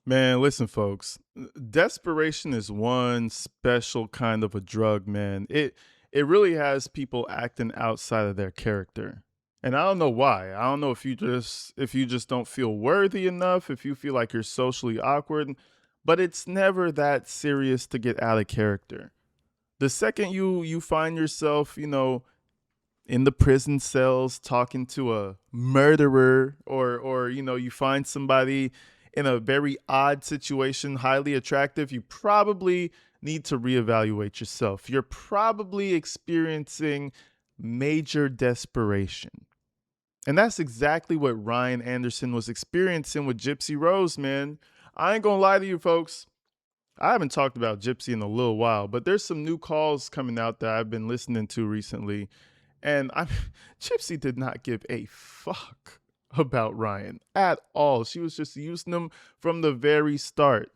Man, listen, folks. Desperation is one special kind of a drug, man. It really has people acting outside of their character. And I don't know why. I don't know if you just don't feel worthy enough, if you feel like you're socially awkward, but it's never that serious to get out of character. The second you find yourself, in the prison cells talking to a murderer, or you find somebody in a very odd situation, highly attractive, you probably need to reevaluate yourself. You're probably experiencing major desperation. And that's exactly what Ryan Anderson was experiencing with Gypsy Rose, man. I ain't gonna lie to you folks. I haven't talked about Gypsy in a little while, but there's some new calls coming out that I've been listening to recently, and Gypsy did not give a fuck about Ryan at all. She was just using him from the very start.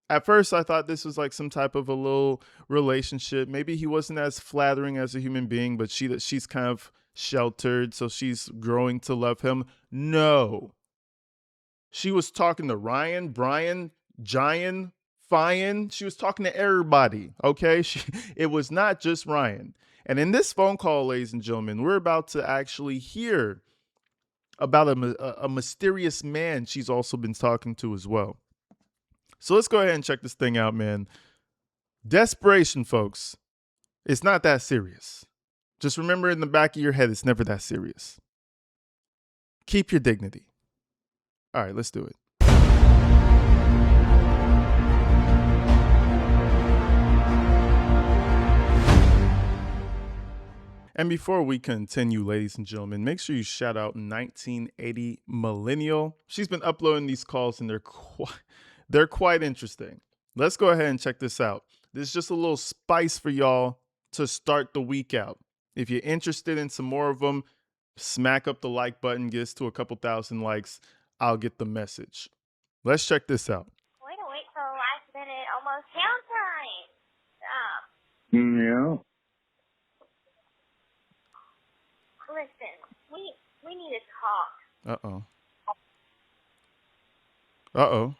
At first, I thought this was like some type of a little relationship. Maybe he wasn't as flattering as a human being, but she's kind of sheltered, so she's growing to love him. No, she was talking to Ryan, Brian, Giant, Fian. She was talking to everybody. Okay, it was not just Ryan. And in this phone call, ladies and gentlemen, we're about to actually hear about a mysterious man she's also been talking to as well. So let's go ahead and check this thing out, man. Desperation, folks. It's not that serious. Just remember in the back of your head, it's never that serious. Keep your dignity. All right, let's do it. And before we continue, ladies and gentlemen, make sure you shout out 1980 Millennial. She's been uploading these calls and they're quite interesting. Let's go ahead and check this out. This is just a little spice for y'all to start the week out. If you're interested in some more of them, smack up the like button, get us to a couple thousand likes. I'll get the message. Let's check this out. Way to wait till the last minute, almost halftime. Yeah. Listen, we need to talk. Uh-oh. Uh-oh.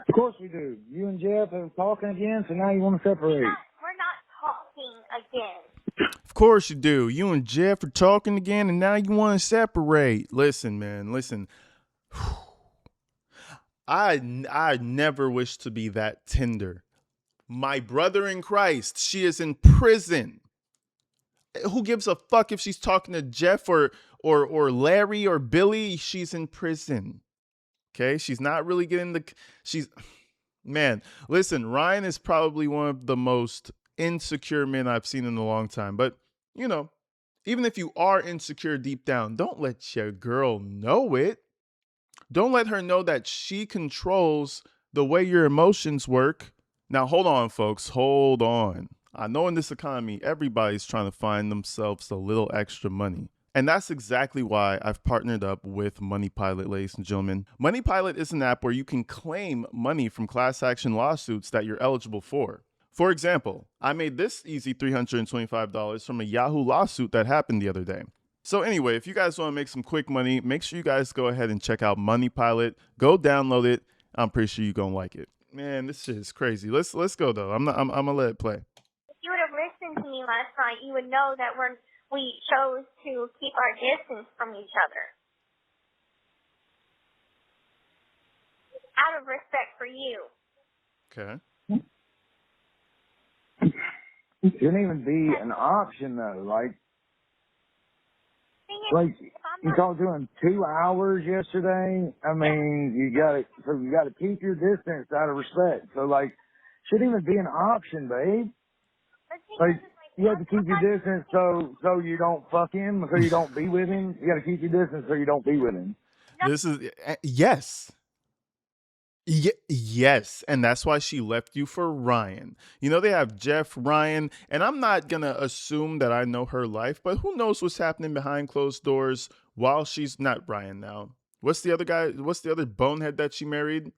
Of course we do. You and Jeff are talking again, so now you want to separate. We're not talking again. Of course you do. You and Jeff are talking again, and now you want to separate. Listen, man, listen. I never wish to be that tender. My brother in Christ, she is in prison. Who gives a fuck if she's talking to Jeff or Larry or Billy? She's in prison. Okay, she's not really getting man. Listen, Ryan is probably one of the most insecure men I've seen in a long time. But even if you are insecure deep down, don't let your girl know it. Don't let her know that she controls the way your emotions work. Now, hold on, folks. Hold on. I know in this economy, everybody's trying to find themselves a little extra money. And that's exactly why I've partnered up with Money Pilot, ladies and gentlemen. Money Pilot is an app where you can claim money from class action lawsuits that you're eligible for. For example, I made this easy $325 from a Yahoo lawsuit that happened the other day. So anyway, if you guys want to make some quick money, make sure you guys go ahead and check out Money Pilot. Go download it. I'm pretty sure you're going to like it. Man, this shit is crazy. Let's go though. I'm going to let it play. If you would have listened to me last night, you would know that we chose to keep our distance from each other. Out of respect for you. Okay. It shouldn't even be an option though. Like you called doing 2 hours yesterday. I mean, you gotta keep your distance out of respect. So like, shouldn't even be an option, babe. Like you have to keep your distance so you don't fuck him, so you don't be with him. You got to keep your distance so you don't be with him. This is yes. Yes, and that's why she left you for Ryan. They have Jeff, Ryan, and I'm not going to assume that I know her life, but who knows what's happening behind closed doors while she's not Ryan now. What's the other guy? What's the other bonehead that she married?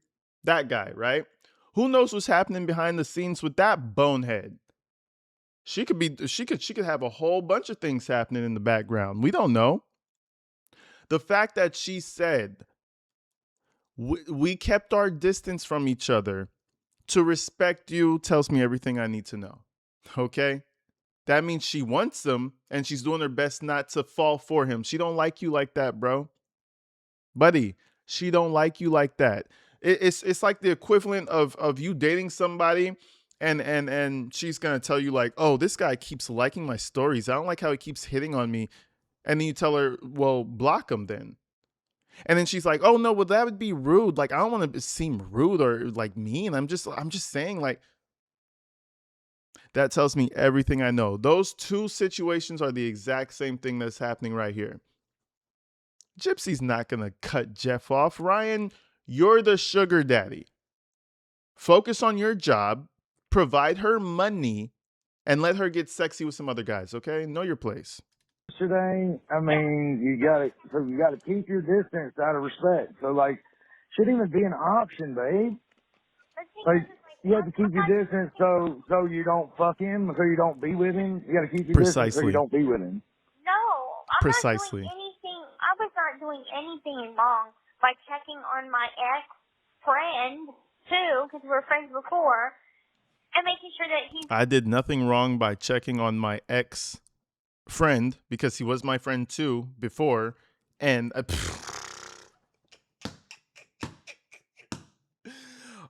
That guy, right? Who knows what's happening behind the scenes with that bonehead? She could have a whole bunch of things happening in the background. We don't know. The fact that she said We kept our distance from each other. To respect you tells me everything I need to know. Okay? That means she wants him and she's doing her best not to fall for him. She don't like you like that, bro. Buddy, she don't like you like that. It's like the equivalent of you dating somebody and she's gonna tell you like, oh, this guy keeps liking my stories. I don't like how he keeps hitting on me. And then you tell her, well, block him then. And then she's like, oh no, well that would be rude. Like I don't want to seem rude or like mean. I'm just saying like that tells me everything I know. Those two situations are the exact same thing that's happening right here. Gypsy's not going to cut Jeff off. Ryan, you're the sugar daddy. Focus on your job, provide her money, and let her get sexy with some other guys, okay? Know your place. Yesterday, I mean, you gotta keep your distance out of respect. So like, shouldn't even be an option, babe. Like, you have to keep your distance so you don't fuck him, so you don't be with him. You gotta keep your distance so you don't be with him. No, I'm not Precisely. doing anything. I was not doing anything wrong by checking on my ex-friend, too, because we were friends before, and making sure that he's... I did nothing wrong by checking on my ex-friend because he was my friend too before, and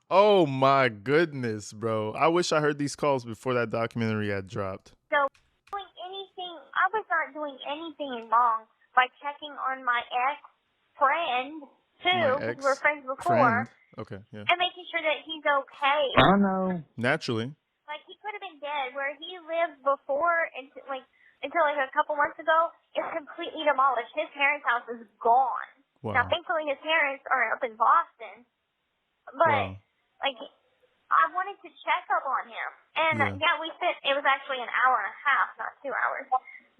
oh my goodness, bro. I wish I heard these calls before that documentary had dropped. So, I was not doing anything wrong by checking on my ex-friend, too, because we were friends before. Okay, yeah. And making sure that he's okay. I know. Naturally. Like, he could have been dead. Where he lived before, until a couple months ago, is completely demolished. His parents' house is gone. Wow. Now, thankfully, his parents are up in Boston. But, I wanted to check up on him. And, we spent, it was actually an hour and a half, not 2 hours.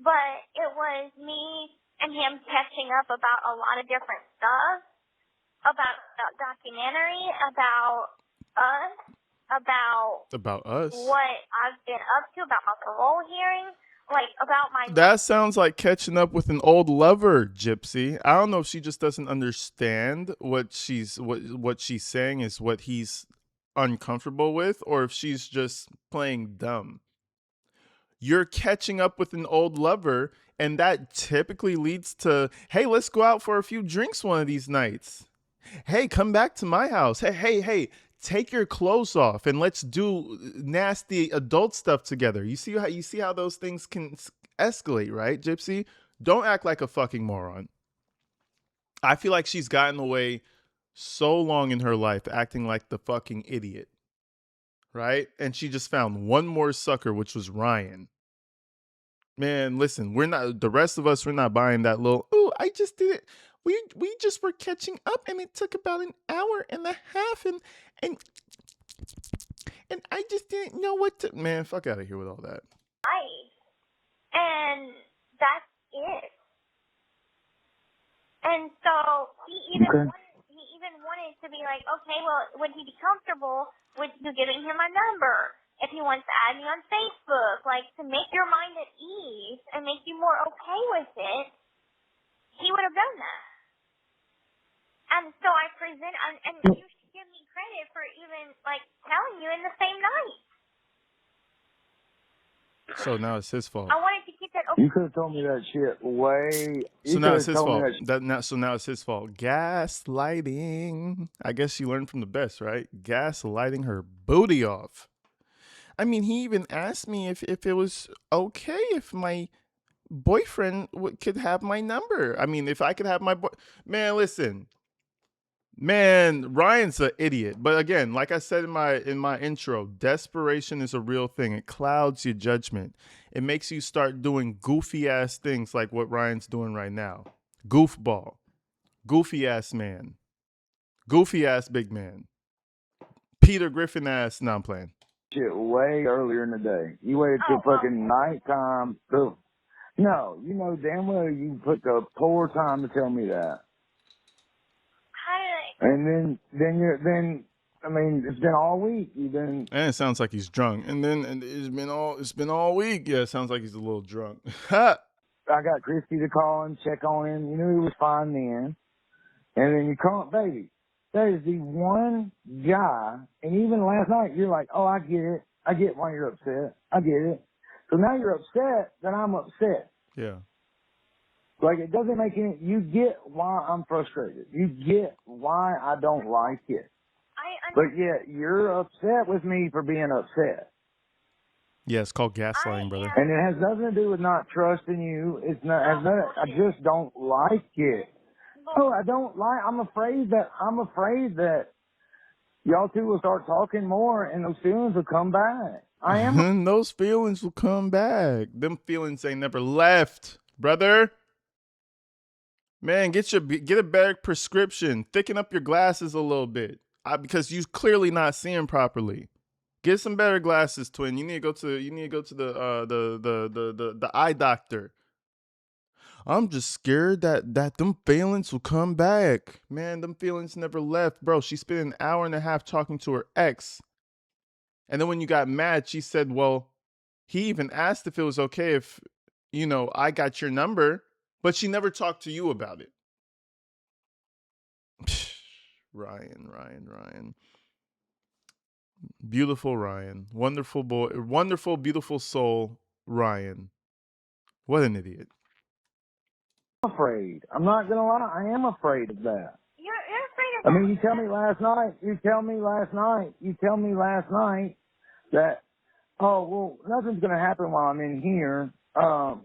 But it was me and him catching up about a lot of different stuff. About documentary, about us, about us, what I've been up to, about my parole hearing, like about my... That sounds like catching up with an old lover, Gypsy. I don't know if she just doesn't understand what she's saying is what he's uncomfortable with, or if she's just playing dumb. You're catching up with an old lover, and that typically leads to, hey, let's go out for a few drinks one of these nights. Hey, come back to my house. Hey, take your clothes off and let's do nasty adult stuff together. You see how those things can escalate, right, Gypsy? Don't act like a fucking moron. I feel like she's gotten away so long in her life acting like the fucking idiot, right? And she just found one more sucker, which was Ryan. Man, listen, the rest of us, we're not buying that little, ooh, I just did it. We just were catching up and it took about an hour and a half and I just didn't know what to... Man, fuck out of here with all that. Right. And that's it. And so he even wanted to be like, okay, well, would he be comfortable with you giving him my number? If he wants to add me on Facebook, like to make your mind at ease and make you more okay with it, he would have done that. And so I present, and you should give me credit for even, like, telling you in the same night. So now it's his fault. I wanted to keep that open. You could have told me that shit way... So now it's his fault. So now it's his fault. Gaslighting. I guess she learned from the best, right? Gaslighting her booty off. I mean, he even asked me if it was okay if my boyfriend could have my number. I mean, if I could have my man, listen. Man, Ryan's an idiot. But again, like I said in my intro, desperation is a real thing. It clouds your judgment. It makes you start doing goofy ass things like what Ryan's doing right now. Goofball. Goofy ass man. Goofy ass big man. Peter Griffin ass. No, I'm playing. Shit way earlier in the day. You waited till fucking nighttime. No, you know damn well you put the poor time to tell me that. And then I mean, it's been all week. And it sounds like he's drunk. And it's been all week. Yeah, it sounds like he's a little drunk. I got Christy to call and check on him. You knew he was fine then. And then you call, baby, that is the one guy, and even last night, you're like, oh, I get it. I get why you're upset. I get it. So now you're upset that I'm upset. Yeah. Like, it doesn't make any, you get why I'm frustrated. You get why I don't like it. But yet, you're upset with me for being upset. Yeah, it's called gaslighting, brother. And it has nothing to do with not trusting you. It's not, I just don't like it. Oh, I don't like, I'm afraid that y'all two will start talking more and those feelings will come back. I am. Those feelings will come back. Them feelings ain't never left, brother. Man, get a better prescription. Thicken up your glasses a little bit. Because you clearly not seeing properly. Get some better glasses, twin. You need to go to the eye doctor. I'm just scared that them feelings will come back. Man, them feelings never left. Bro, she spent an hour and a half talking to her ex. And then when you got mad, she said, well, he even asked if it was okay if, I got your number. But she never talked to you about it. Ryan. Beautiful Ryan. Wonderful boy. Wonderful, beautiful soul, Ryan. What an idiot. I'm afraid. I'm not going to lie. I am afraid of that. You're afraid of I mean, you tell me last night that, oh, well, nothing's going to happen while I'm in here. I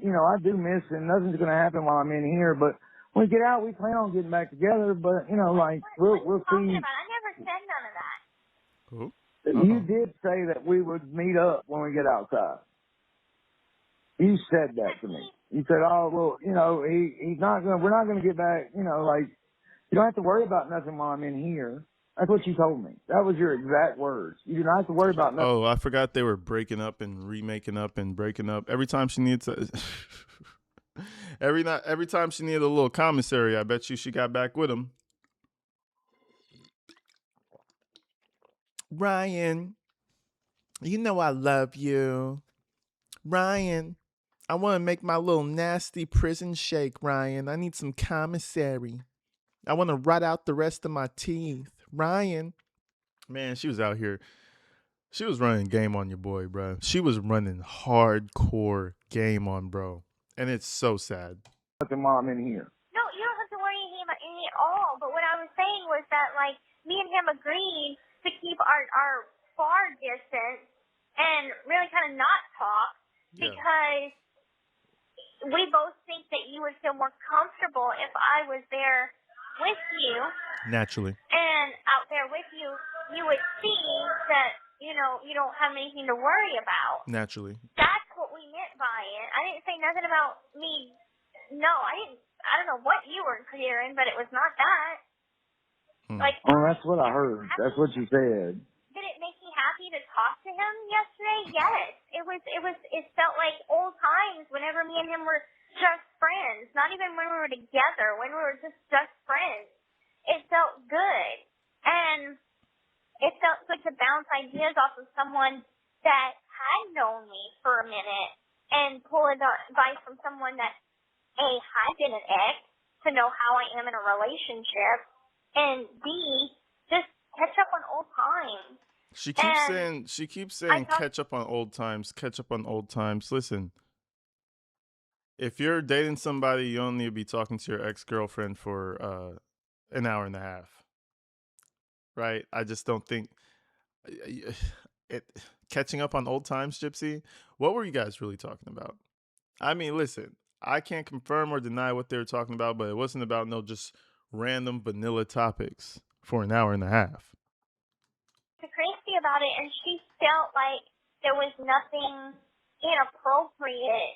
do miss him. Nothing's going to happen while I'm in here. But when we get out, we plan on getting back together. But, we'll see. I never said none of that. Who? You did say that we would meet up when we get outside. You said that to me. You said, oh, well, we're not going to get back, you don't have to worry about nothing while I'm in here. That's what you told me. That was your exact words. You do not have to worry about nothing. Oh, I forgot they were breaking up and remaking up and breaking up. Every time she needed to, every time she needed a little commissary, I bet you she got back with him. Ryan, you know I love you. Ryan, I want to make my little nasty prison shake, Ryan. I need some commissary. I want to rot out the rest of my teeth. Ryan. Man, she was out here. She was running game on your boy, bro. She was running hardcore game on bro. And it's so sad. Nothing while I'm in here. No, you don't have to worry about any at all. But what I was saying was that, me and him agreed to keep our far distance and really kind of not talk because we both think that you would feel more comfortable if I was there with you. Naturally. And out there with you, you would see that, you don't have anything to worry about. Naturally. That's what we meant by it. I didn't say nothing about me. No, I don't know what you were hearing, but it was not that. Well, that's what I heard. That's what you said. Did it make me happy to talk to him yesterday? Yes. It felt like old times whenever me and him were just friends. Not even when we were together, when we were just friends. It felt good. And it felt good to bounce ideas off of someone that had known me for a minute and pull advice from someone that, A, had been an ex to know how I am in a relationship, and B, just catch up on old times. She keeps saying catch up on old times. Listen, if you're dating somebody, you don't need to be talking to your ex-girlfriend for an hour and a half. Right? I just don't think catching up on old times, Gypsy. What were you guys really talking about? I mean, listen, I can't confirm or deny what they were talking about, but it wasn't about no just random vanilla topics for an hour and a half. Crazy about it, and she felt like there was nothing inappropriate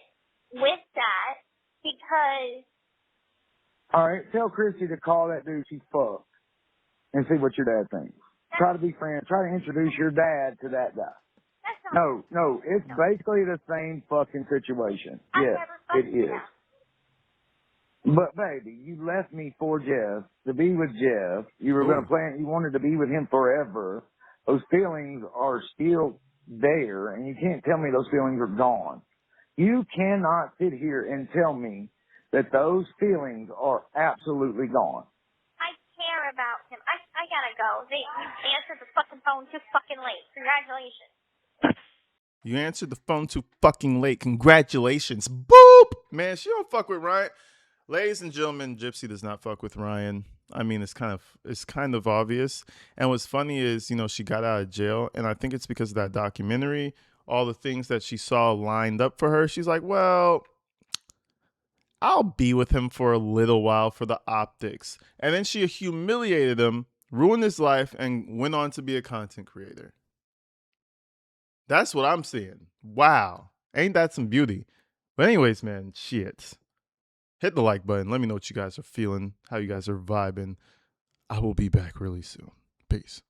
with that because. All right, tell Chrissy to call that dude she's fucked and see what your dad thinks. Try to be friends. Try to introduce your dad to that guy. No, it's basically the same fucking situation. Yes, it is. But baby, you left me for Jeff to be with Jeff. You were going to plan. You wanted to be with him forever. Those feelings are still there, and you can't tell me those feelings are gone. You cannot sit here and tell me that those feelings are absolutely gone. I care about him. I I gotta go. You answered the fucking phone too fucking late. Congratulations. You answered the phone too fucking late. Congratulations. Boop! Man, she don't fuck with Ryan. Ladies and gentlemen, Gypsy does not fuck with Ryan. I mean, it's kind of obvious. And what's funny is, she got out of jail, and I think it's because of that documentary, all the things that she saw lined up for her. She's like, well, I'll be with him for a little while for the optics. And then she humiliated him, ruined his life, and went on to be a content creator. That's what I'm seeing. Wow. Ain't that some beauty? But anyways, man, shit. Hit the like button. Let me know what you guys are feeling, how you guys are vibing. I will be back really soon. Peace.